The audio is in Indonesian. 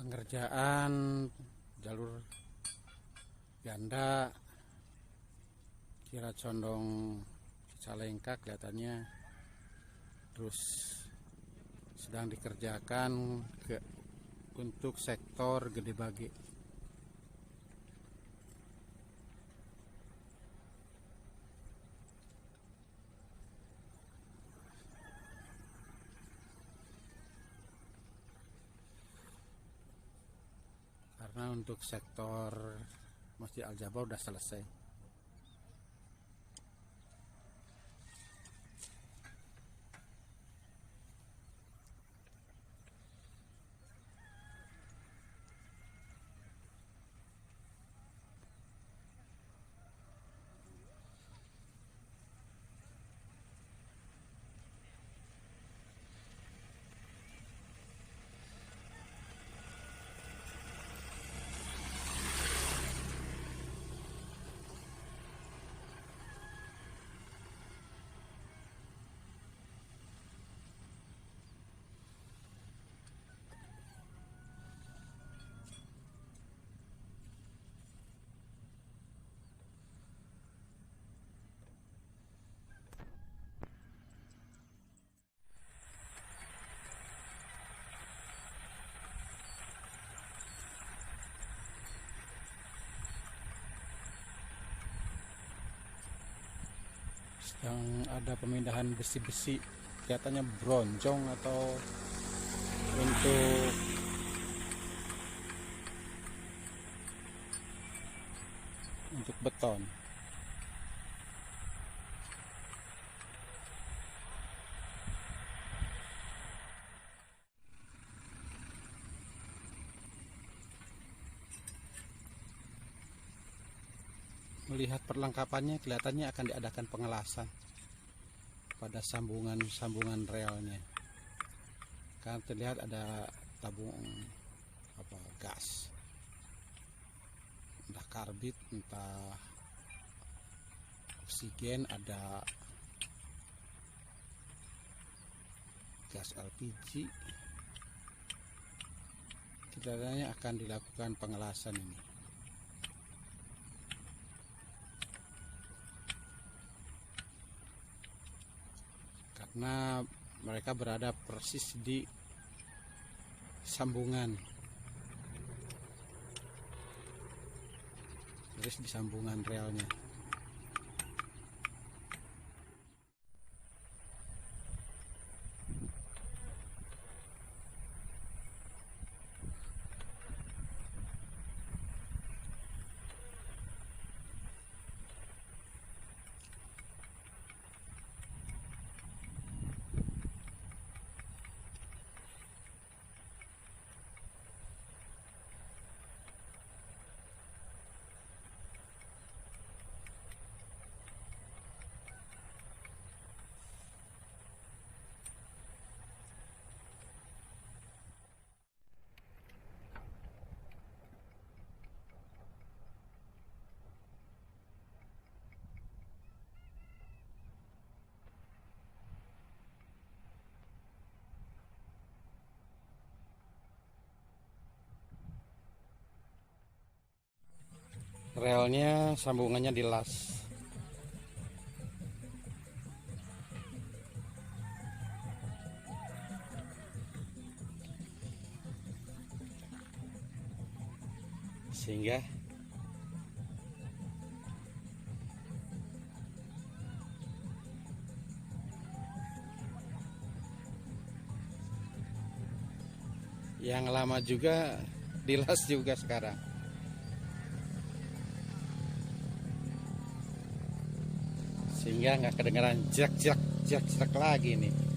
pengerjaan jalur ganda Kira Condong Cicalengka kelihatannya terus sedang dikerjakan untuk sektor Gede Bage. Karena untuk sektor Masjid Al-Jabar udah selesai. Sedang ada pemindahan besi-besi, kelihatannya bronjong atau untuk beton. Melihat perlengkapannya, kelihatannya akan diadakan pengelasan pada sambungan relnya. Karena terlihat ada tabung gas, entah karbit, entah oksigen, ada gas LPG. Kelihatannya akan dilakukan pengelasan ini. Karena mereka berada persis di sambungan, relnya. Relnya sambungannya dilas. Sehingga yang lama juga dilas juga sekarang. Sehingga nggak kedengaran jak lagi nih.